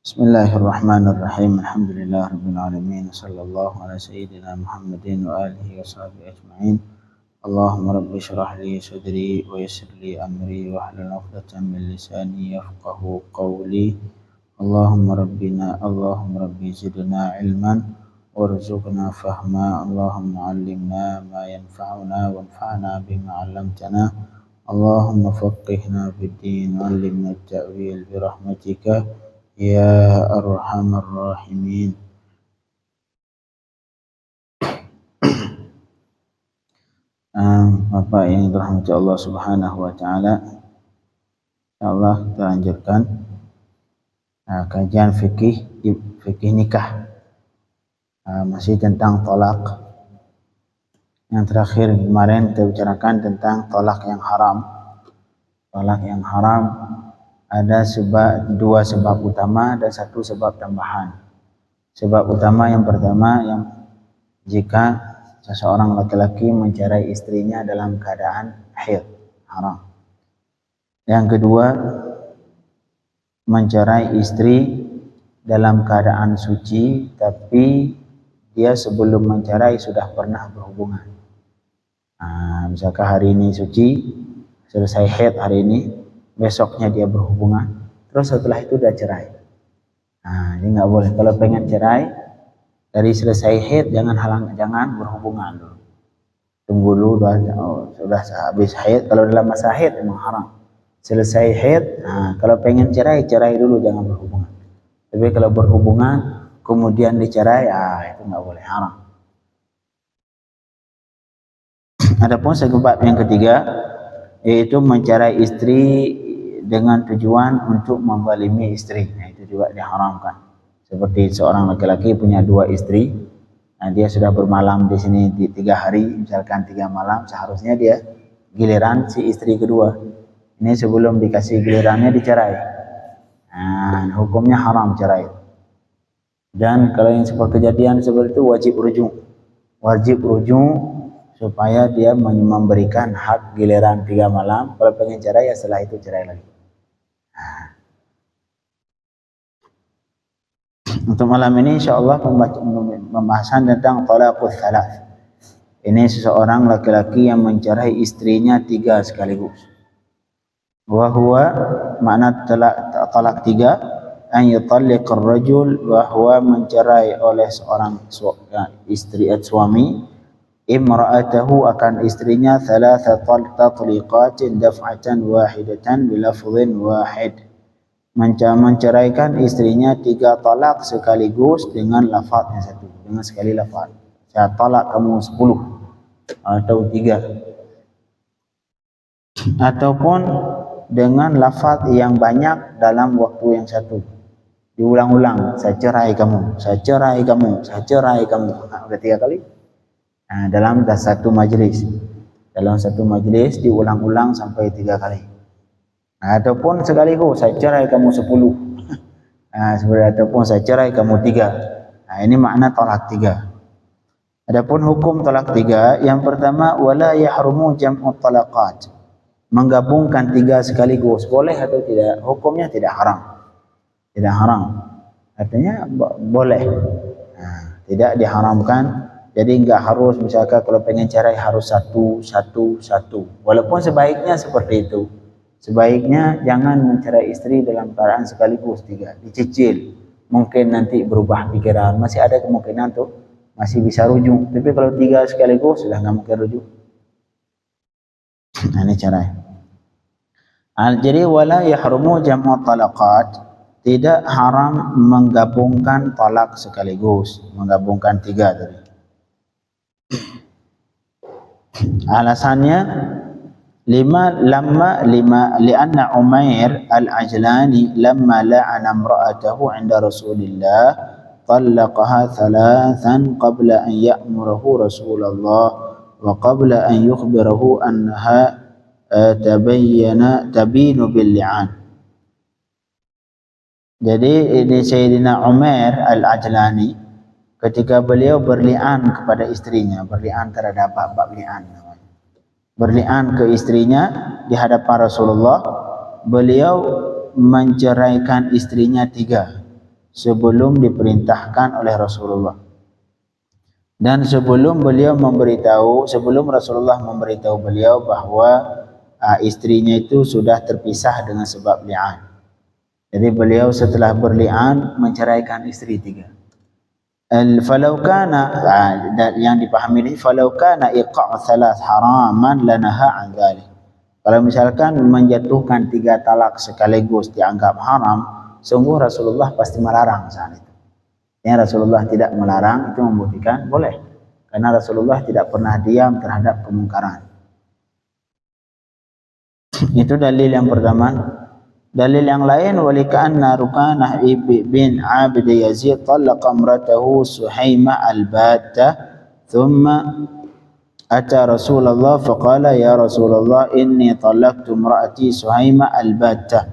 Bismillahirrahmanirrahim. Alhamdulillah rabbil alamin. Sallallahu ala sayyidina Muhammadin wa alihi wa sahbihi ajma'in. Allahumma rabbi shrah li sadri wa yassir li amri wa hlul 'uqdatam min lisani yafqahu qawli. Allahumma rabbi zidna ilman warzuqna fahma. Allahumma 'allimna ma yanfa'una wanfa'na bima 'allamtana. Allahumma faqqihna fid din wa 'allimna at-ta'wil bi rahmatika ya arhamar rahimin. Bapak yang dirahmati Allah Subhanahu wa taala, insyaallah kita lanjutkan kajian fikih nikah. Masih tentang tolak. Yang terakhir kemarin kita bicarakan tentang tolak yang haram. Tolak yang haram ada dua sebab utama dan satu sebab tambahan. Sebab utama yang pertama, yang jika seseorang laki-laki mencerai istrinya dalam keadaan haid, haram. Yang kedua, mencerai istri dalam keadaan suci tapi dia sebelum mencerai sudah pernah berhubungan. Misalkan hari ini suci, selesai haid hari ini, besoknya dia berhubungan, terus setelah itu udah cerai. Ini nggak boleh. Kalau pengen cerai dari selesai haid jangan berhubungan dulu. Tunggu dulu sudah habis haid. Kalau dalam masa haid memang haram. Selesai haid, kalau pengen cerai dulu, jangan berhubungan. Tapi kalau berhubungan kemudian dicerai, itu nggak boleh, haram. Adapun sebab yang ketiga, yaitu mencerai istri dengan tujuan untuk menzalimi istri. Itu juga diharamkan. Seperti seorang laki-laki punya dua istri, dia sudah bermalam di sini di 3 hari, misalkan 3 malam, seharusnya dia giliran si istri kedua. Ini sebelum dikasih gilirannya dicerai. Hukumnya haram cerai. Dan kalau yang seperti kejadian seperti itu wajib rujuk supaya dia memberikan hak giliran 3 malam. Kalau pengen cerai ya setelah itu cerai lagi. Untuk malam ini insyaallah pembahasan tentang talaqus tsalath. Ini seseorang laki-laki yang mencerai istrinya 3 sekaligus. Wa huwa, makna talak 3, an yutalliq ar-rajul, wa huwa mencerai oleh seorang istri atau suami imra'atahu akan istrinya 3 tatliqatin daf'atan wahidatan bilafdhin wahid. Menceraikan istrinya 3 talak sekaligus dengan lafaz yang satu, dengan sekali lafaz. Saya talak kamu 10 atau 3, ataupun dengan lafaz yang banyak dalam waktu yang satu, diulang-ulang, saya cerai kamu, saya cerai kamu, saya cerai kamu. Udah 3 kali. Dalam satu majelis, diulang-ulang sampai 3 kali. Ataupun sekaligus, saya cerai kamu 10. Ataupun saya cerai kamu 3. Ini makna talak 3. Adapun hukum talak 3, yang pertama, wala yahrumu jam'u talaqat. Menggabungkan 3 sekaligus, boleh atau tidak? Hukumnya tidak haram. Tidak haram. Artinya boleh. Tidak diharamkan. Jadi enggak harus, misalkan kalau pengen cerai harus satu. Walaupun sebaiknya seperti itu. Sebaiknya jangan mencerai istri dalam keadaan sekaligus 3, dicicil. Mungkin nanti berubah pikiran, masih ada kemungkinan tuh masih bisa rujuk. Tapi kalau 3 sekaligus sudah nggak mungkin rujuk. Ini cerai. Jadi wala yahrumu jam'u talaqat, tidak haram menggabungkan talak sekaligus, menggabungkan 3 tadi. Alasannya lianna Umair al-Ajlani lamma la'ana imra'atahu 'inda Rasulillah talaqaha 3 qabla an ya'murahu Rasulullah wa qabla an yukhbirahu annaha tabinu bil li'an. Jadi ini Sayyidina Umair al-Ajlani ketika beliau berli'an kepada istrinya, berli'an terhadap bab li'an, berli'an ke istrinya di hadapan Rasulullah, beliau menceraikan istrinya 3. sebelum diperintahkan oleh Rasulullah. Dan sebelum Rasulullah memberitahu beliau bahwa istrinya itu sudah terpisah dengan sebab li'an. Jadi beliau setelah berli'an menceraikan istri 3. Falau kana, yang dipahami ini, falau kana iqa' thalath haraman lanaha an dhalik. Kalau misalkan menjatuhkan 3 talak sekaligus dianggap haram, sungguh Rasulullah pasti melarang saat itu. Yang Rasulullah tidak melarang itu membuktikan boleh, karena Rasulullah tidak pernah diam terhadap kemungkaran. Itu dalil yang pertama. Dalil yang lain, walikaanna Rukanah bin Abd Yazid talaqa imratahu Suhaimah al-Batta thumma ata Rasulullah faqala ya Rasulullah inni talaqtu imraati Suhaimah al-Batta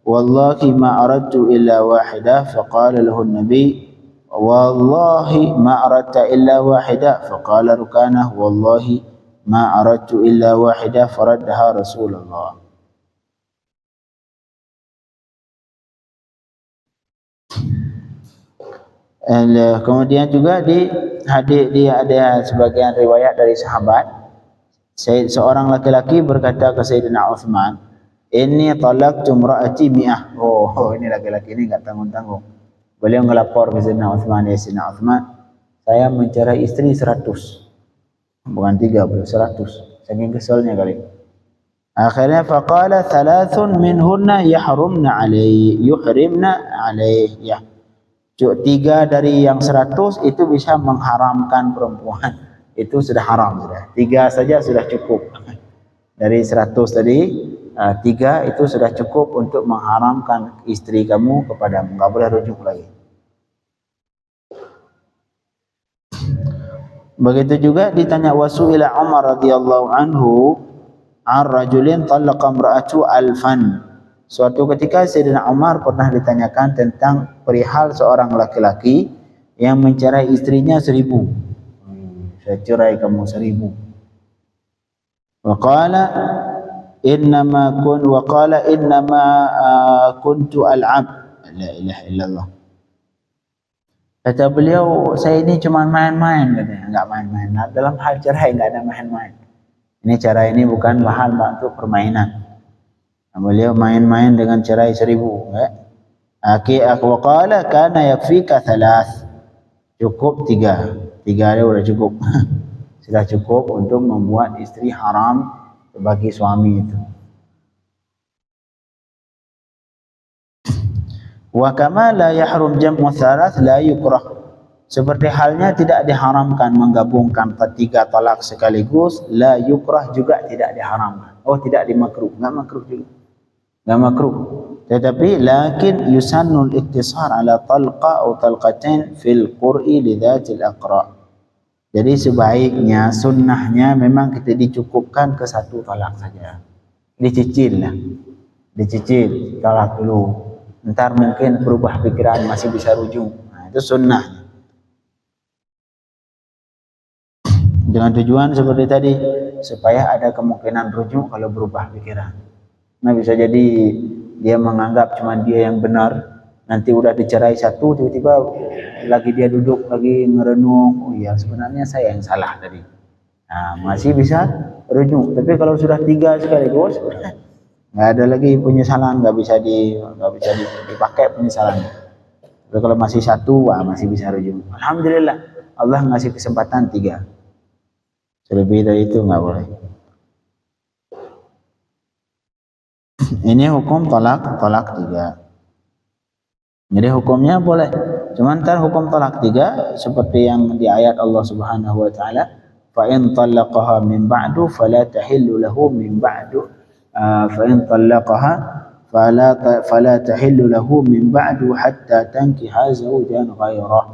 wallahi ma aradtu illa wahida faqala lahu an-nabi wallahi ma aradta illa wahida faqala Rukanah wallahi ma aradtu illa wahida faraddaha Rasulullah. Kemudian juga di hadis dia ada sebagian riwayat dari sahabat, seorang laki-laki berkata ke Sayyidina Uthman, "Inni talaqtu imraati mi'ah." Oh, ini laki-laki ini enggak tanggung-tanggung. Beliau ngelapor ke Sayyidina Uthman, "Ya Sayyidina Uthman, saya mencerai istri 100." Bukan 3, beliau 100. Saking keselnya kali. Akhirnya faqala thalathun minhunna yuhrimna alayhi. Ya. 3 dari yang 100 itu bisa mengharamkan perempuan. Itu sudah haram sudah. 3 saja sudah cukup. Dari 100 tadi, 3 itu sudah cukup untuk mengharamkan istri kamu kepadamu. Enggak boleh rujuk lagi. Begitu juga ditanya wasu'ila Umar radhiyallahu anhu ar-rajulin talaqa imra'atu alfan. Suatu ketika Sayyidina Umar pernah ditanyakan tentang perihal seorang laki-laki yang mencerai istrinya 1000. Saya cerai kamu 1000. Wa qala innama kuntu al'ab. La ilaha illallah. Kata beliau, saya ini cuma main-main katanya. Enggak main-main. Dalam hal cerai enggak ada main-main. Ini cerai ini bukan mahal untuk permainan. Beliau main-main dengan cerai 1000. Wa qala kana yakfika 3. Cukup 3. 3 dia sudah cukup. Sudah cukup untuk membuat istri haram bagi suami itu. Wa kama la yahrum jam'u thalath la yukrah. Seperti halnya tidak diharamkan menggabungkan 3 talak sekaligus, la yukrah juga tidak diharamkan. Oh, tidak dimakruh, enggak makruh juga. Enggak makruh. Tetapi lakin yusannul iktisar ala talqa atau talqatain fil qur'i lidzatil aqra. Jadi sebaiknya sunnahnya memang kita dicukupkan ke 1 talak saja. Dicicil lah. Dicicil talak dulu. Ntar mungkin berubah pikiran masih bisa rujuk. Nah, itu sunnahnya. Dengan tujuan seperti tadi supaya ada kemungkinan rujuk kalau berubah pikiran. Nah, bisa jadi dia menganggap cuma dia yang benar, nanti udah dicerai 1, tiba-tiba lagi dia duduk lagi ngerenung, oh iya sebenarnya saya yang salah tadi. Nah, masih bisa rujuk. Tapi kalau sudah 3 sekaligus, nggak ada lagi penyesalan, nggak bisa dipakai penyesalan. Tapi kalau masih 1, wah masih bisa rujuk. Alhamdulillah, Allah ngasih kesempatan 3. Lebih dari itu nggak boleh. Ini hukum talak 3. Jadi hukumnya boleh. Cuman ntar hukum talak 3 seperti yang di ayat Allah Subhanahu wa taala, fa in talaqaha min ba'du fala tahillu lahu min ba'du fa in talaqaha fala tahillu lahu min ba'du hatta tankiha zawjan ghairah.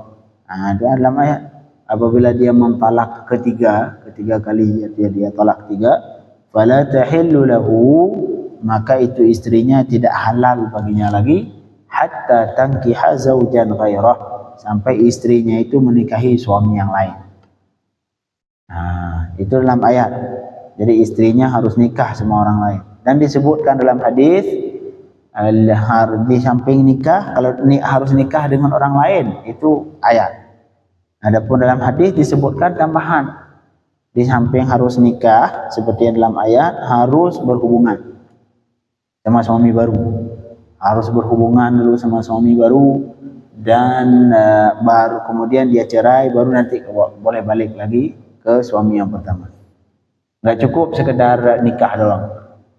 Dalam ayat apabila dia mentalak ketiga kali dia talak 3, fala tahillu lahu, maka itu istrinya tidak halal baginya lagi hatta tankiha zawjan ghairah, sampai istrinya itu menikahi suami yang lain. Nah, itu dalam ayat. Jadi istrinya harus nikah sama orang lain. Dan disebutkan dalam hadis Di samping nikah, kalau harus nikah dengan orang lain, itu ayat. Adapun dalam hadis disebutkan tambahan, di samping harus nikah seperti yang dalam ayat, harus berhubungan sama suami baru, harus berhubungan dulu sama suami baru, dan baru kemudian dia cerai, baru nanti boleh balik lagi ke suami yang pertama. Nggak cukup sekedar nikah doang,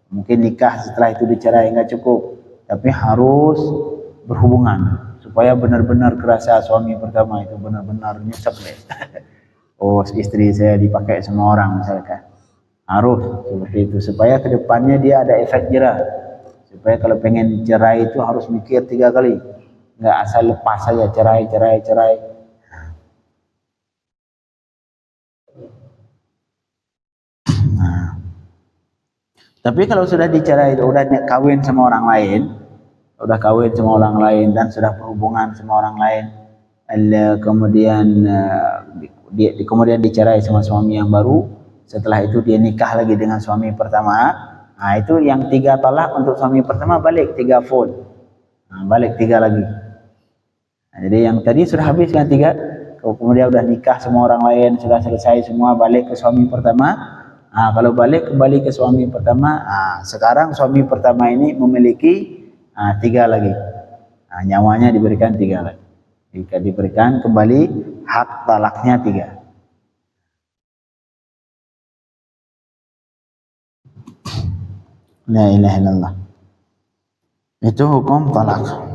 mungkin nikah setelah itu dicerai, nggak cukup, tapi harus berhubungan supaya benar-benar kerasa suami pertama itu benar-benar nyesek deh. Oh, istri saya dipakai semua orang misalkan, harus seperti itu supaya kedepannya dia ada efek jerah, supaya kalau pengen cerai itu harus mikir 3 kali, nggak asal lepas saja cerai. Nah, tapi kalau sudah dicerai, udah kawin sama orang lain, dan sudah berhubungan sama orang lain, kemudian kemudian dicerai sama suami yang baru, setelah itu dia nikah lagi dengan suami pertama, nah itu yang 3 talak untuk suami pertama balik 3 full, balik 3 lagi. Nah, jadi yang tadi sudah habis kan 3, kemudian udah nikah sama orang lain, sudah selesai semua, balik ke suami pertama. Nah, kalau balik kembali ke suami pertama, sekarang suami pertama ini memiliki 3 lagi, nyawanya diberikan 3 lagi. Jika diberikan kembali hak talaknya 3. La ilaha illallah. Itu hukum talak.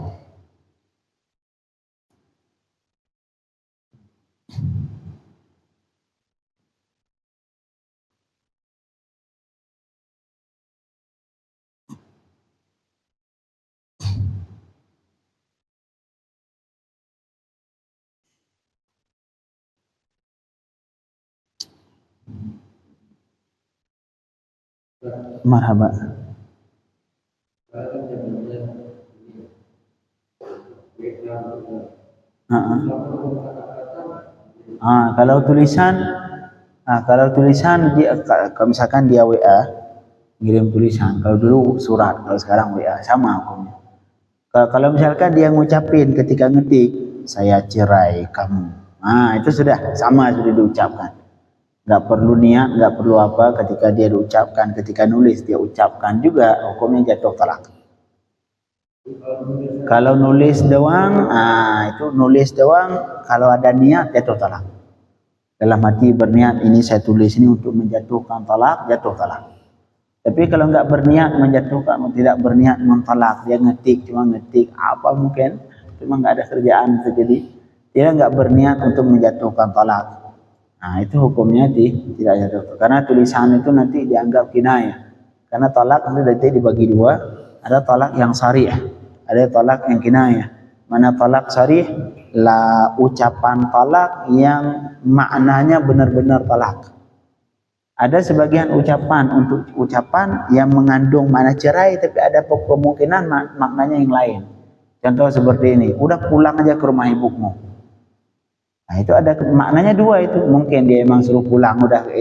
Marhaba. Kalau tulisan dia, kalau misalkan dia WA ngirim tulisan, kalau dulu surat, kalau sekarang WA sama hukumnya. Kalau misalkan dia ngucapin ketika ngetik, saya cerai kamu, itu sudah sama, sudah diucapkan. Nggak perlu niat, nggak perlu apa, ketika dia diucapkan, ketika nulis dia ucapkan juga, hukumnya jatuh talak. Kalau nulis doang, itu nulis doang, kalau ada niat jatuh talak. Dalam hati berniat, ini saya tulis ini untuk menjatuhkan talak, jatuh talak. Tapi kalau nggak berniat menjatuhkan, tidak berniat mentalak, dia ngetik, cuma ngetik apa mungkin, cuma nggak ada kerjaan, jadi dia nggak berniat untuk menjatuhkan talak. Nah, itu hukumnya tidak jatuh. Karena tulisan itu nanti dianggap kinayah. Karena talak nanti dibagi 2, ada talak yang sarih, ada talak yang kinayah. Mana talak sarih? Ucapan talak yang maknanya benar-benar talak. Ada sebagian ucapan yang mengandung makna cerai, tapi ada kemungkinan maknanya yang lain. Contoh seperti ini, udah pulang aja ke rumah ibumu. Nah, itu ada maknanya 2 itu. Mungkin dia memang suruh pulang, udah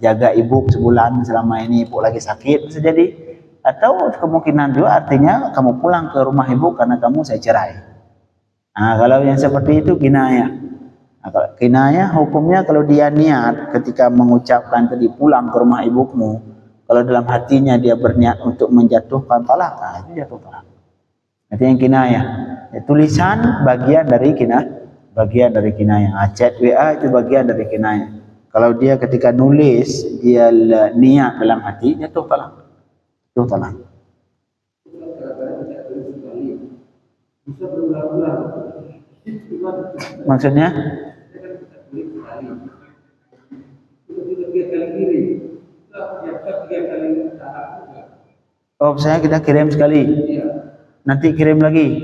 jaga ibu sebulan, selama ini ibu lagi sakit, bisa jadi. Atau kemungkinan 2 artinya kamu pulang ke rumah ibu karena kamu saya cerai. Nah, kalau yang seperti itu kinayah. Nah, kalau kinayah hukumnya, kalau dia niat ketika mengucapkan tadi pulang ke rumah ibumu, kalau dalam hatinya dia berniat untuk menjatuhkan talak, itu jatuh talak. Itu yang kinayah. Tulisan bagian dari kinayah. Chat WA itu bagian dari kinayah. Kalau dia ketika nulis dia niat dalam hati, jatuh talak. Jatuh talak. Bisa berulang-ulang. Maksudnya? Oh, saya kita kirim sekali. Nanti kirim lagi.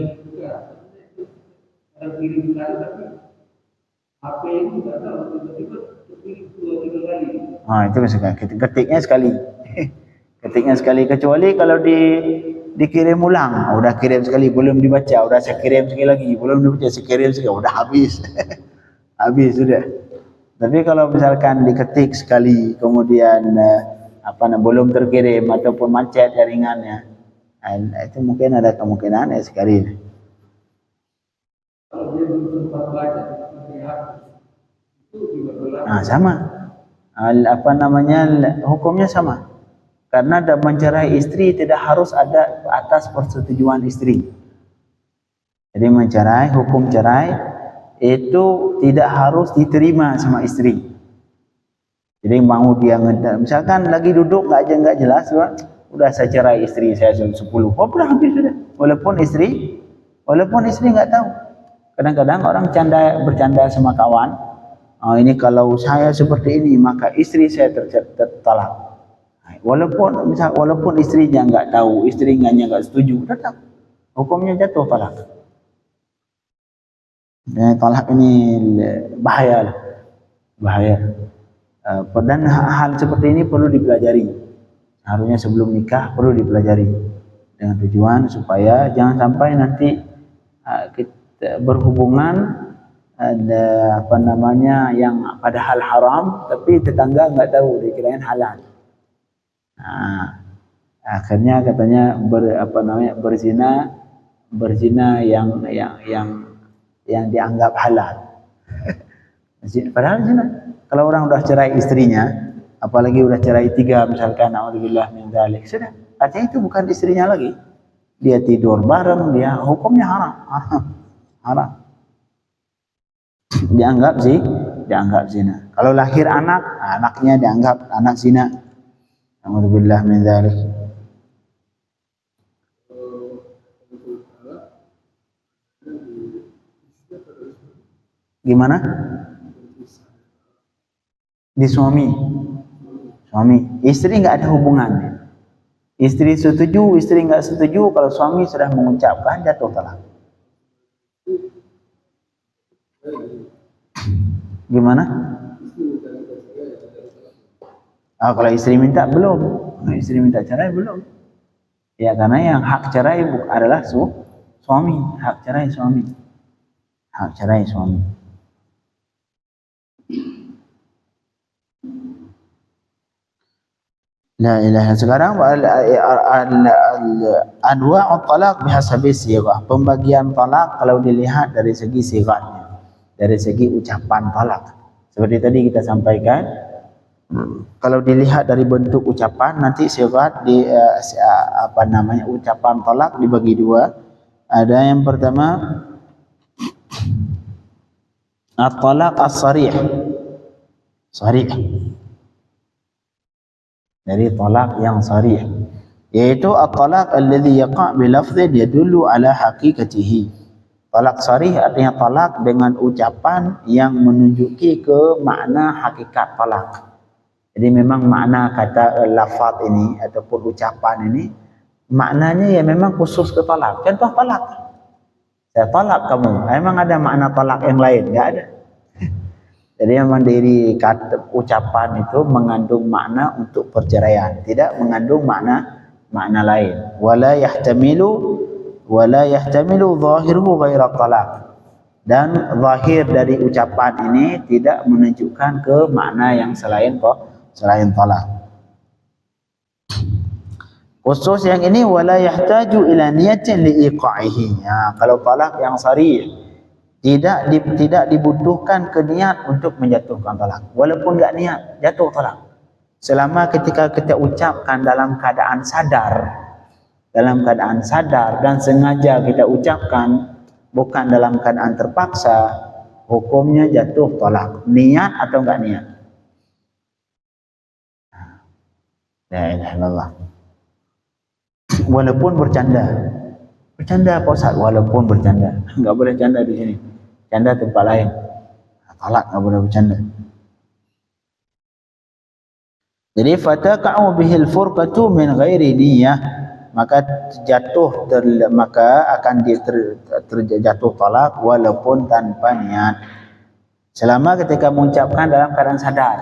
Itu ketiknya sekali. Ketiknya sekali, kecuali kalau dikirim ulang, udah kirim sekali belum dibaca, udah saya kirim sekali lagi belum dibaca, saya kirim sekali, udah habis. Habis sudah. Tapi kalau misalkan diketik sekali kemudian belum terkirim ataupun macet jaringannya, Itu mungkin ada kemungkinan ya sekali. Kalau dia belum sempat baca lihat itu juga berlaku. Sama. Apa namanya, hukumnya sama. Karena mencerai istri tidak harus ada atas persetujuan istri. Jadi mencerai, hukum cerai itu tidak harus diterima sama istri. Jadi mau dia misalkan lagi duduk nggak jelas, udah saya cerai istri saya 10. Oh, udah habis sudah. Walaupun istri nggak tahu. Kadang-kadang orang bercanda sama kawan, ini kalau saya seperti ini maka istri saya tertolak. Walaupun istrinya nggak tahu, istrinya nggak setuju, tetap hukumnya jatuh talak. Dan talak ini bahaya. Dan hal seperti ini perlu dipelajari. Harusnya sebelum nikah perlu dipelajari dengan tujuan supaya jangan sampai nanti kita berhubungan ada apa namanya yang padahal haram tapi tetangga nggak tahu dikirain halal. Akhirnya katanya berzina yang dianggap halal. Padahal zina. Kalau orang udah cerai istrinya, apalagi udah cerai 3 misalkan, naudzubillah min dzalik, sudah. Artinya itu bukan istrinya lagi. Dia tidur bareng, dia hukumnya haram. Dianggap zina. Kalau lahir anaknya dianggap anak zina. Naudzubillah min dzalik. Gimana? Di suami, istri nggak ada hubungannya. Istri setuju, istri nggak setuju, kalau suami sudah mengucapkan jatuh talak. Gimana? Kalau istri minta belum, istri minta cerai belum. Ya karena yang hak cerai adalah suami, hak cerai suami. La ilaha. Sekarang anwa'ut talaq bihasabi sighah. Pembagian talak kalau dilihat dari segi sighahnya, dari segi ucapan talak. Seperti tadi kita sampaikan, kalau dilihat dari bentuk ucapan nanti sighah ucapan talak dibagi 2. Ada yang pertama at-talaq as-sarih. Dari talak yang sarih, yaitu at-talaq alladhi yaqa' bi lafdhin yadullu ala haqiqatihi. Talak sarih artinya talak dengan ucapan yang menunjuki ke makna hakikat talak. Jadi memang makna kata lafaz ini ataupun ucapan ini maknanya ya memang khusus ke talak. Contoh talak, saya talak kamu, emang ada makna talak yang lain? Enggak ada. Jadi memang dari kata ucapan itu mengandung makna untuk perceraian, tidak mengandung makna lain. Wala yahtamilu zahiruhu ghaira talaq. Dan zahir dari ucapan ini tidak menunjukkan ke makna yang selain talak. Khusus yang ini wala yahtaju ila niyatin liiqa'ihi. Kalau talak yang sarih tidak dibutuhkan ke niat untuk menjatuhkan talak. Walaupun enggak niat, jatuh talak. Selama ketika kita ucapkan dalam keadaan sadar dan sengaja kita ucapkan, bukan dalam keadaan terpaksa, hukumnya jatuh talak. Niat atau enggak niat? La ilaha illallah. Walaupun bercanda Pak Ustaz, walaupun bercanda. Enggak boleh canda di sini. Canda tempat lain. Talak enggak boleh bercanda. Jadi fataqa'u bihil furqatu min ghairi niyyah, maka akan terjatuh talak walaupun tanpa niat. Selama ketika mengucapkan dalam keadaan sadar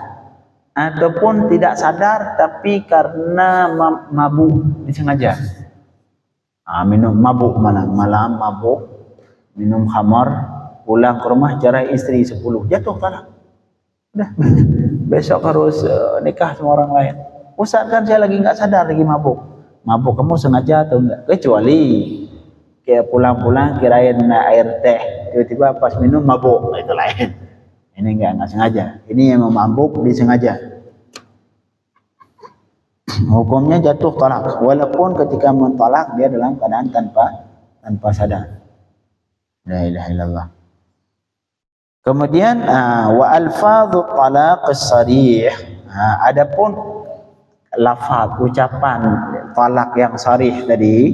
ataupun tidak sadar tapi karena mabuk disengaja. Minum mabuk malam mabuk, minum khamar, pulang ke rumah cerai istri 10, jatuh talak. Udah, besok harus nikah sama orang lain. Ustaz kan saya lagi nggak sadar, lagi mabuk. Mabuk kamu sengaja atau enggak? Kecuali kayak pulang-pulang kirain air teh, tiba-tiba pas minum mabuk, itu lain. Ini enggak sengaja. Ini yang mabuk disengaja. Hukumnya jatuh talak, walaupun ketika mentalak dia dalam keadaan tanpa sadar. La ilaha illallah. Kemudian wa alfadhu talaq as-sarih. Adapun lafaz ucapan talak yang sarih tadi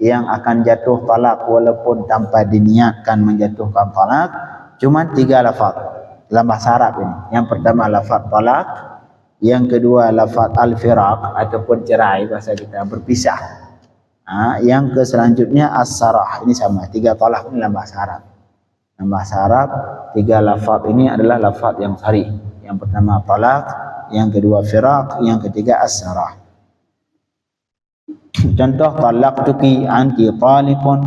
yang akan jatuh talak walaupun tanpa diniatkan menjatuhkan talak, cuma 3 lafaz dalam bahasa Arab ini. Yang pertama lafaz talak, yang kedua lafaz al-firaq ataupun cerai, bahasa kita berpisah. Yang ke selanjutnya as-sarah. Ini sama, 3 talak ini dalam bahasa Arab. Dalam bahasa Arab 3 lafaz ini adalah lafaz yang sarih. Yang pertama talak, yang kedua firaq, yang ketiga as-sarah. Contoh talaqtuki, anti taliqun,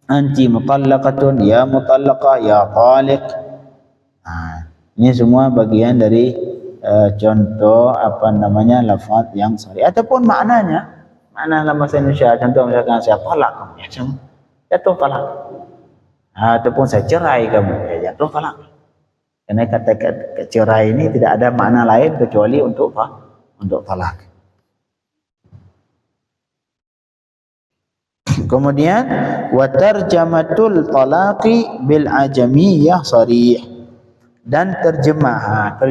anti mutallaqatun, ya mutallaqah, ya taliq. Ini semua bagian dari contoh lafaz yang sarih ataupun maknanya. Makna dalam bahasa Indonesia, contoh misalkan saya talak kamu, ya jatuh talak. Ataupun saya cerai kamu, ya jatuh talak. Karena kata cerai ini tidak ada makna lain kecuali untuk apa? Untuk talak. Kemudian wa tarjamatul talaqi bil ajamiyah sarih, dan terjemah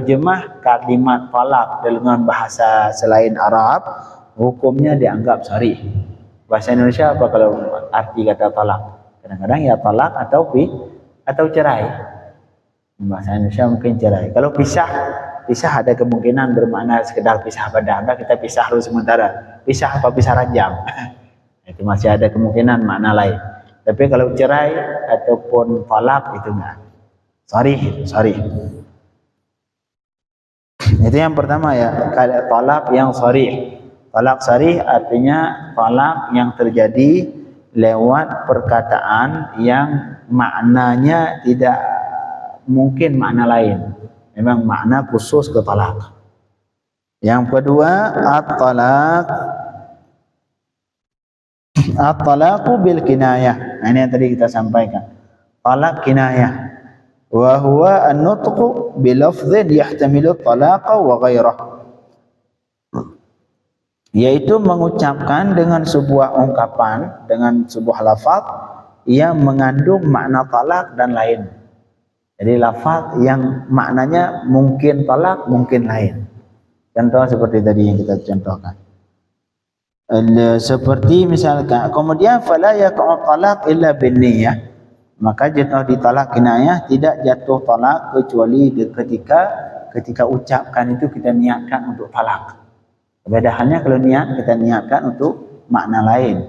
kalimat talak dengan bahasa selain Arab hukumnya dianggap sarih. Bahasa Indonesia apa kalau arti kata talak? Kadang-kadang ya talak atau cerai. Bahasa Indonesia mungkin cerai. Kalau pisah ada kemungkinan bermakna sekedar pisah badan. Kita pisah dulu sementara. Pisah apa pisah ranjang? Itu masih ada kemungkinan makna lain. Tapi kalau cerai ataupun talak itu enggak. Sarih. Itu yang pertama ya, talak yang sarih. Talak sarih artinya talak yang terjadi lewat perkataan yang maknanya tidak mungkin makna lain. Memang makna khusus ke talak. Yang kedua, at-talaqu bil kinayah. Ini yang tadi kita sampaikan. Talak kinayah. Wa huwa an-nutqu bi lafdhin yahtamilu at-talaqa wa ghairah. Yaitu mengucapkan dengan sebuah ungkapan, dengan sebuah lafaz yang mengandung makna talak dan lain. Jadi lafaz yang maknanya mungkin talak, mungkin lain. Contoh seperti tadi yang kita contohkan. Seperti misalkan, kemudian fala yaqa'u talaq illa bin niyyah. Maka jatuh di talak kinayah tidak jatuh talak kecuali ketika ucapkan itu kita niatkan untuk talak. Perbedaannya kalau kita niatkan untuk makna lain.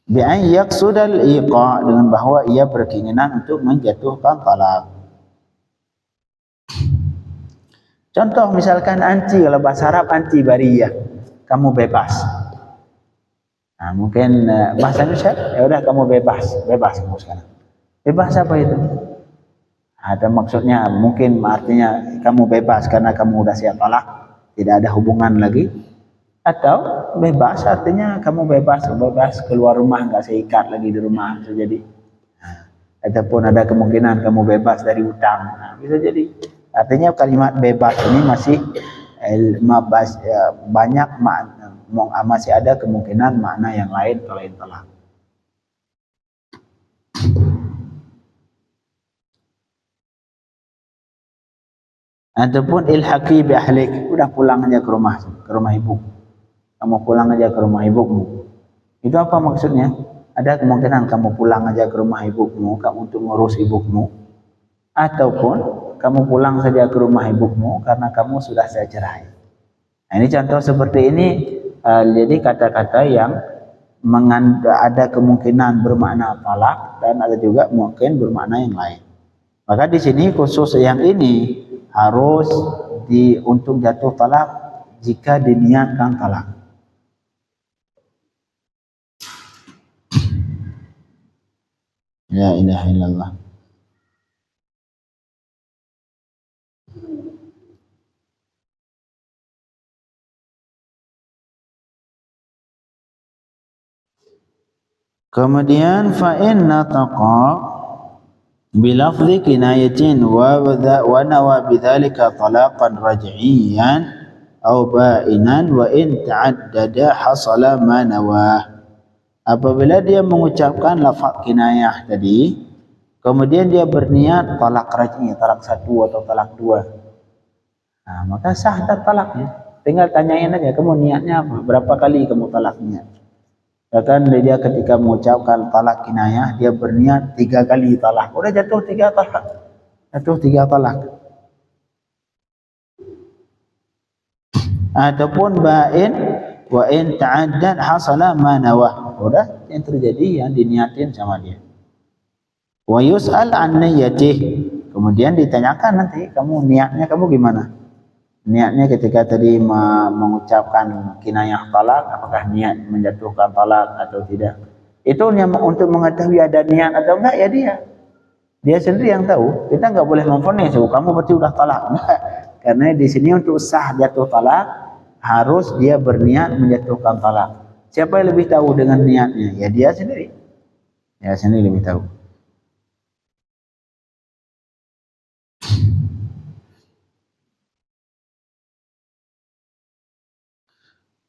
Bi an yaqsudal iqa', dengan bahwa ia berkeinginan untuk menjatuhkan talak. Contoh misalkan anti, kalau bahasa Arab anti bariyah, kamu bebas. Mungkin bahasa Indonesia ya udah kamu bebas kamu sekarang. Bebas apa itu? Ada maksudnya, mungkin artinya kamu bebas karena kamu udah siap talak, tidak ada hubungan lagi. Atau bebas artinya kamu bebas keluar rumah, nggak seikat lagi di rumah, bisa jadi. Ataupun ada kemungkinan kamu bebas dari hutang, bisa jadi. Artinya kalimat bebas ini masih banyak makna, masih ada kemungkinan makna yang lain selain talak. Ataupun ilhaqi bi ahlik, udah pulang aja ke rumah ibu. Kamu pulang aja ke rumah ibumu. Itu apa maksudnya? Ada kemungkinan kamu pulang aja ke rumah ibumu, kamu untuk ngurus ibumu, ataupun kamu pulang saja ke rumah ibumu karena kamu sudah saya cerai. Ini contoh seperti ini. Jadi kata-kata yang ada kemungkinan bermakna talak dan ada juga mungkin bermakna yang lain. Maka di sini khusus yang ini harus untuk jatuh talak jika diniatkan talak. La ilaha illallah. Kemudian fa in nataqa bilafzi kinayatin wa nawa bidzalika talaqan raj'iyan aw ba'inan wa in ta'addada hasala ma nawah. Apabila dia mengucapkan lafaz kinayah tadi, kemudian dia berniat talak raj'i, talak satu atau talak dua, nah, maka sah talaknya. Tinggal tanyain aja, kamu niatnya apa? Berapa kali kamu talaknya? Bahkan dia ketika mengucapkan talak kinayah, dia berniat 3 kali talak. Udah jatuh 3 talak. Jatuh 3 talak. Ataupun ba'in wa in ta'addad hasala ma nawah. Udah yang terjadi yang diniatin sama dia. Wa yus'al an niyyatih. Kemudian ditanyakan nanti, kamu niatnya kamu gimana? Niatnya ketika tadi mengucapkan kinayah talak, apakah niat menjatuhkan talak atau tidak? Itu untuk mengetahui ada niat atau enggak ya dia sendiri yang tahu. Kita enggak boleh memvonis, kamu berarti udah talak. Enggak. Karena di sini untuk sah jatuh talak harus dia berniat menjatuhkan talak. Siapa yang lebih tahu dengan niatnya? Ya dia sendiri. Dia sendiri lebih tahu.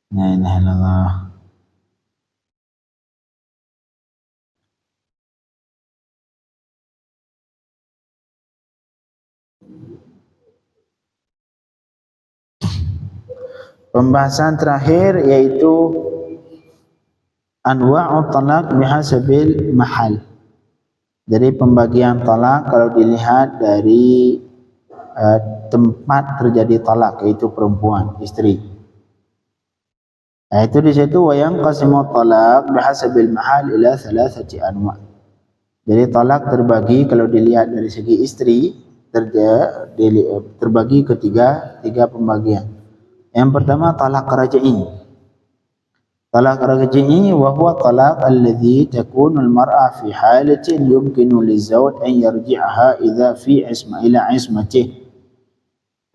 La ilaha illallah. Pembahasan terakhir yaitu anwa'ut talaq bihasabil mahal. Jadi pembagian talak kalau dilihat dari tempat terjadi talak, yaitu perempuan, istri. Nah, itu di situ wayang qasimut talaq bihasabil mahal ila 3 anwa'. Jadi talak terbagi kalau dilihat dari segi istri terbagi ke tiga pembagian. Yang pertama talak raj'i. Talak raj'i wa huwa talaq alladhi takunu al-mar'a fi halatin yumkinu liz-zawj an yarji'aha idza fi ila ismatih.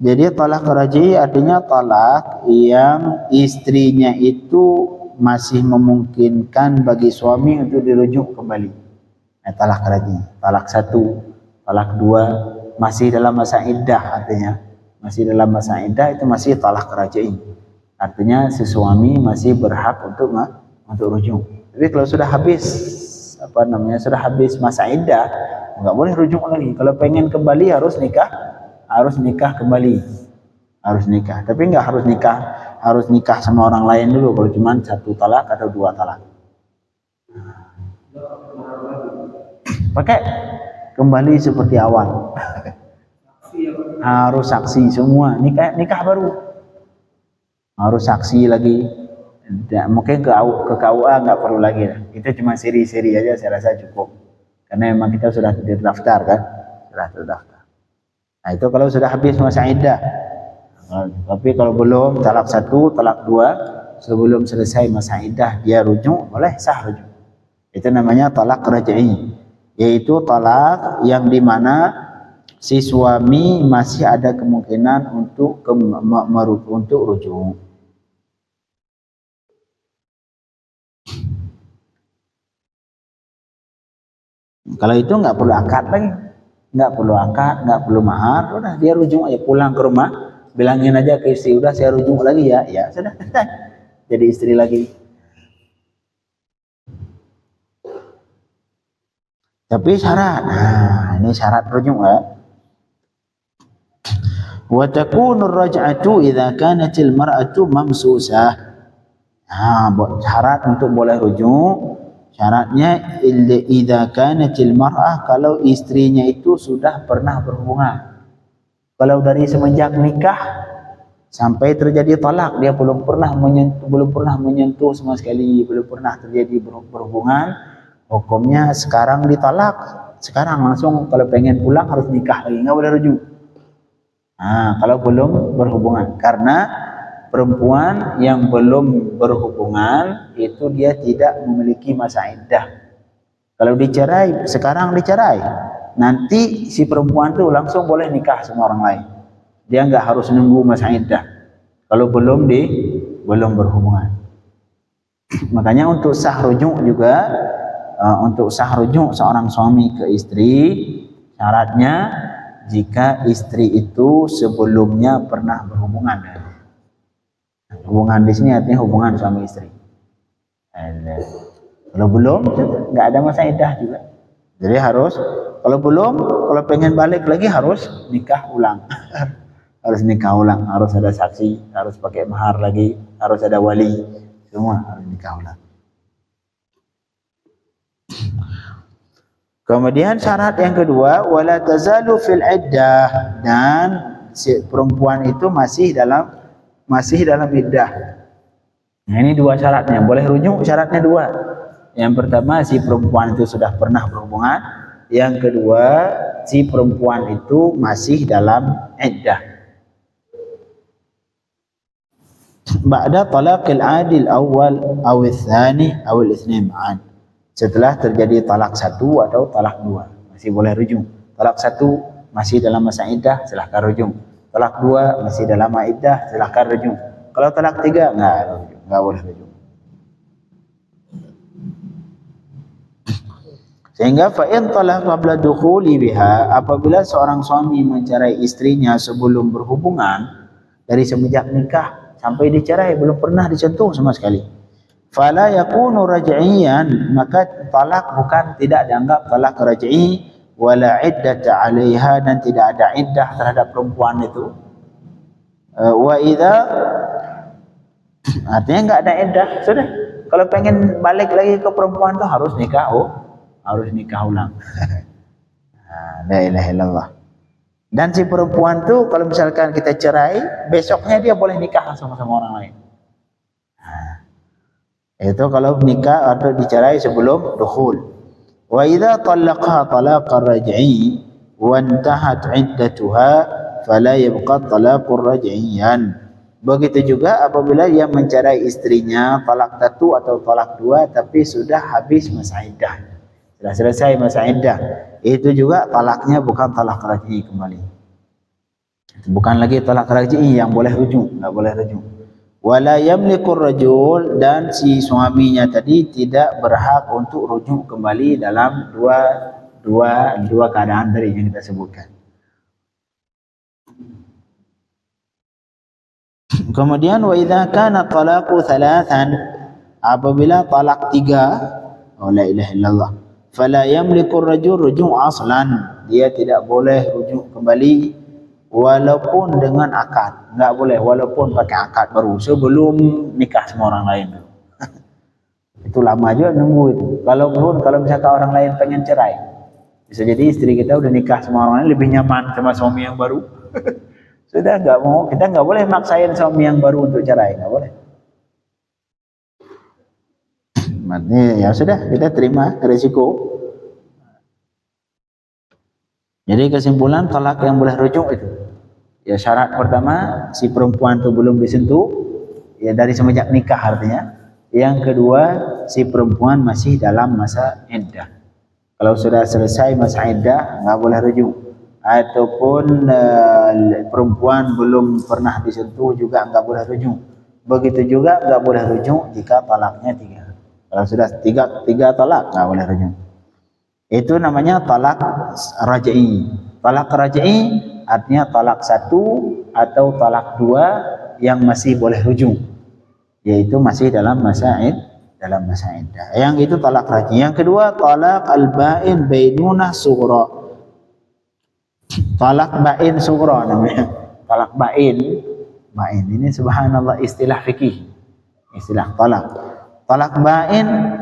Jadi talak raj'i artinya talak yang istrinya itu masih memungkinkan bagi suami untuk dirujuk kembali. Nah, talak raj'i, talak 1, talak 2 masih dalam masa iddah, artinya masih dalam masa iddah itu masih talak raj'i. Artinya si suami masih berhak untuk rujuk. Tapi kalau sudah habis sudah habis masa iddah, enggak boleh rujuk lagi. Kalau pengen kembali harus nikah kembali, harus nikah. Tapi enggak harus nikah sama orang lain dulu. Kalau cuma 1 talak atau 2 talak, pakai kembali seperti awal. Harus saksi semua, nikah baru harus saksi lagi. Mungkin ke KUA enggak perlu lagi. Itu cuma siri-siri aja saya rasa cukup. Karena memang kita sudah terdaftar kan, sudah terdaftar. Nah, itu kalau sudah habis masa iddah. Tapi kalau belum, talak 1, talak 2, sebelum selesai masa iddah dia rujuk, boleh sah rujuk. Itu namanya talak raj'i, yaitu talak yang dimana si suami masih ada kemungkinan untuk rujuk. Kalau itu nggak perlu akad lagi. Nggak perlu akad, nggak perlu mahar, udah dia rujuk aja, pulang ke rumah, bilangin aja ke istri, udah saya rujuk lagi ya sudah, jadi istri lagi. Tapi syarat, nah ini syarat rujuk ya. Wa takunu raj'atu idza kanatil mar'atu mamsusah. Nah, syarat untuk boleh rujuk, syaratnya idza kanatil mar'ah, kalau istrinya itu sudah pernah berhubungan. Kalau dari semenjak nikah sampai terjadi talak dia belum pernah menyentuh sama sekali, belum pernah terjadi berhubungan, hukumnya sekarang ditalak, sekarang langsung. Kalau pengen pulang harus nikah lagi, enggak boleh rujuk. Nah, kalau belum berhubungan, karena perempuan yang belum berhubungan itu dia tidak memiliki masa iddah. Kalau dicerai, sekarang dicerai, nanti si perempuan itu langsung boleh nikah sama orang lain. Dia nggak harus nunggu masa iddah kalau belum berhubungan. Makanya untuk sah rujuk juga untuk sah rujuk seorang suami ke istri, syaratnya jika istri itu sebelumnya pernah berhubungan. Hubungan di sini artinya hubungan suami istri. Kalau belum, nggak ada masa iddah juga. Jadi harus, kalau belum, kalau pengen balik lagi harus nikah ulang. Harus nikah ulang, harus ada saksi, harus pakai mahar lagi, harus ada wali, semua harus nikah ulang. Kemudian syarat yang kedua, wala tazalu fil iddah, dan si perempuan itu masih dalam iddah. Nah, ini dua syaratnya, boleh rujuk syaratnya dua. Yang pertama, si perempuan itu sudah pernah berhubungan. Yang kedua, si perempuan itu masih dalam iddah. Ba'da talaqil adil awal awil thani awil itsnain ma'an. Setelah terjadi talak satu atau talak dua, masih boleh rujuk. Talak satu masih dalam masa iddah, silahkan rujuk. Talak dua masih dalam masa iddah, silahkan rujuk. Kalau talak tiga, enggak boleh rujuk. Sehingga fa'in talaq qabla dukhuli biha, apabila seorang suami mencerai istrinya sebelum berhubungan, dari semenjak nikah sampai dicerai belum pernah disentuh sama sekali, fala yakunu raj'iyan, maka talak bukan, tidak dianggap talak raj'i, wala iddata 'alaiha, dan tidak ada iddah terhadap perempuan itu. Wa idza, artinya enggak ada iddah, sudah. Kalau pengen balik lagi ke perempuan itu harus nikah, harus nikah ulang. La ilaha illallah. Dan si perempuan tuh kalau misalkan kita cerai, besoknya dia boleh nikah sama orang lain. Itu kalau nikah atau dicerai sebelum dukhul. Wa idza talaqaha talaqan raj'i wa intahat 'iddatuha fala yabqa talaqur raj'iyan. Begitu juga apabila dia mencerai istrinya talak satu atau talak dua tapi sudah habis masa iddah. Sudah selesai masa iddah, itu juga talaknya bukan talak raj'i kembali. Bukan lagi talak raj'i yang boleh rujuk, enggak boleh rujuk. Wala yamlikur rajul, dan si suaminya tadi tidak berhak untuk rujuk kembali dalam dua keadaan tadi yang kita sebutkan. Kemudian wa idza kana talaqu thalathan, apabila talak tiga, la ilaha illallah, fala yamlikur rajul rujuk aslan, dia tidak boleh rujuk kembali walaupun dengan akad, enggak boleh, walaupun pakai akad baru sebelum nikah sama orang lain. Itu lama juga nunggu itu. Kalau misalkan orang lain pengen cerai, bisa jadi istri kita udah nikah sama orang lain lebih nyaman sama suami yang baru. Sudah enggak mau, kita enggak boleh maksain suami yang baru untuk cerai, enggak boleh. Maknanya ya sudah, kita terima risiko. Jadi kesimpulan talak yang boleh rujuk itu, ya syarat pertama si perempuan itu belum disentuh, ya dari semenjak nikah artinya. Yang kedua, si perempuan masih dalam masa iddah. Kalau sudah selesai masa iddah enggak boleh rujuk. Ataupun perempuan belum pernah disentuh juga enggak boleh rujuk. Begitu juga enggak boleh rujuk jika talaknya tiga. Kalau sudah tiga talak enggak boleh rujuk. Itu namanya talak raj'i. Talak raj'i artinya talak satu atau talak dua yang masih boleh rujuk, yaitu masih dalam masa iddah. Yang itu talak raj'i. Yang kedua talak al-ba'in bainunah sughra. Talak ba'in sughra namanya. Talak ba'in ini subhanallah istilah fikih. Istilah talak. Talak ba'in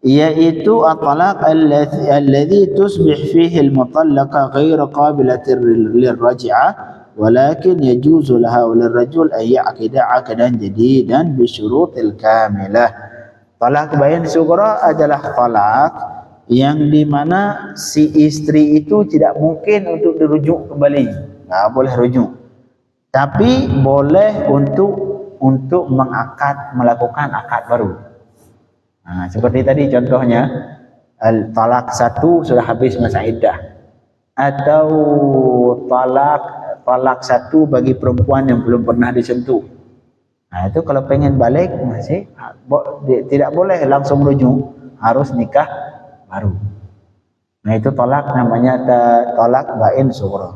yaitu at-talaq alladhi tusbih fihi al-mutallaqa ghayra qabilatin lirraj'ah, walakin yajuzu laha walirrajul an ya'qida 'aqdan jadidan bi syurutil kamilah. Talak bain sughra adalah talak yang dimana si istri itu tidak mungkin untuk dirujuk kembali, enggak boleh rujuk. Tapi boleh untuk melakukan akad baru. Nah, seperti tadi contohnya, talak satu sudah habis masa iddah, atau talak satu bagi perempuan yang belum pernah disentuh. Nah, itu kalau pengen balik masih tidak boleh langsung rujuk, harus nikah baru. Nah itu talak namanya talak bain sughra.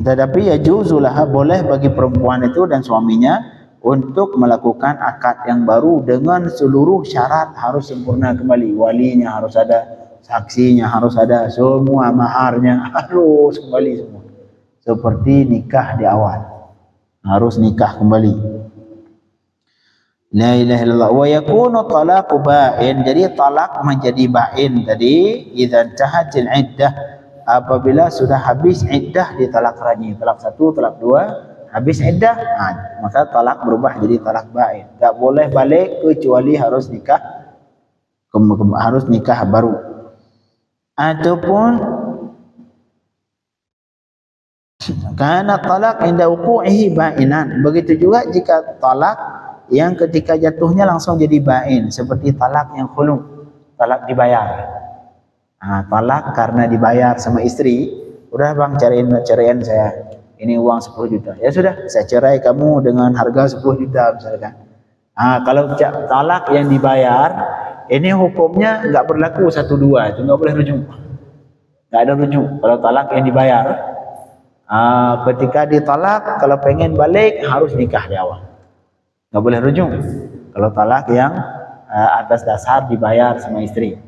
Tetapi ya juzulah, boleh bagi perempuan itu dan suaminya untuk melakukan akad yang baru dengan seluruh syarat harus sempurna kembali. Walinya harus ada, saksinya harus ada, semua maharnya harus kembali semua. Seperti nikah di awal, harus nikah kembali. La ilaha illallah. Wa yakunu talaqu ba'in. Jadi talak menjadi ba'in tadi idza tahatil iddah, apabila sudah habis iddah di talak raj'i. Talak 1, talak 2, habis iddah, maka talak berubah jadi talak ba'in. Tak boleh balik kecuali harus nikah harus nikah baru. Ataupun kana talak inda wuqu'ihi ba'inan. Begitu juga jika talak yang ketika jatuhnya langsung jadi bain, seperti talak yang khulu, talak dibayar. Talak karena dibayar sama istri, udah bang cariin saya, ini uang 10 juta. Ya sudah, saya cerai kamu dengan harga 10 juta misalkan. Kalau talak yang dibayar, ini hukumnya nggak berlaku 1-2, itu nggak boleh rujuk. Nggak ada rujuk kalau talak yang dibayar. Ketika ditalak, kalau pengen balik harus nikah di awal. Nggak boleh rujuk kalau talak yang atas dasar dibayar sama istri,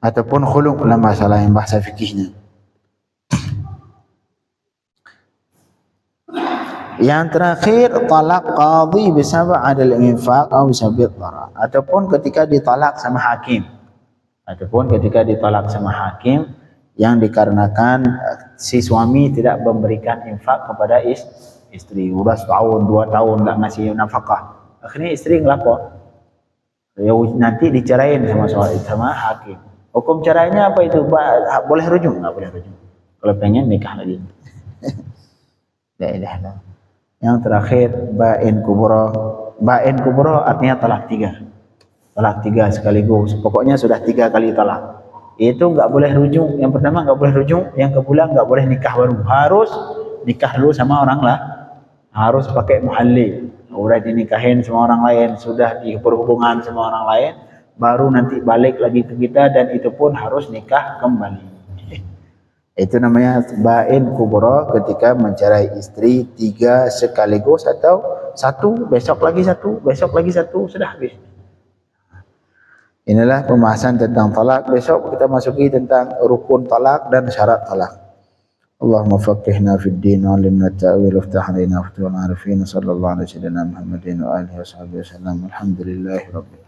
ataupun khulu dalam masalah yang bahasa fikihnya. Yang terakhir talak qadhi bisabab adal infaq atau bisabab dharar, ataupun ketika ditalak sama hakim, yang dikarenakan si suami tidak memberikan infak kepada istri, udah setahun 2 tahun nggak ngasih nafkah, akhirnya istri ngelapor, ya nanti dicerain sama hakim. Hukum cerainya apa itu? Boleh rujuk? Nggak boleh rujuk kalau pengen nikah lagi. La ilaha illallah. Yang terakhir bain kubro artinya talak 3 sekaligus, pokoknya sudah 3 kali talak. Itu nggak boleh rujuk. Yang pertama nggak boleh rujuk, yang kedua nggak boleh nikah baru, harus nikah dulu sama orang lah, harus pakai muhalli. Udah dinikahin sama orang lain, sudah diperhubungan sama orang lain, baru nanti balik lagi ke kita, dan itu pun harus nikah kembali. Itu namanya bain kubro, ketika mencerai istri 3 sekaligus, atau 1 besok lagi 1 besok lagi 1, sudah habis. Inilah pembahasan tentang talak. Besok kita masuki tentang rukun talak dan syarat talak. Allahumma faqihna fid din wa 'allimna at-ta'wil waftah 'alaina futuhal 'arifin. Sallallahu alaihi wasallam Muhammadin wa alihi washabihi wasallam. Alhamdulillahirabbil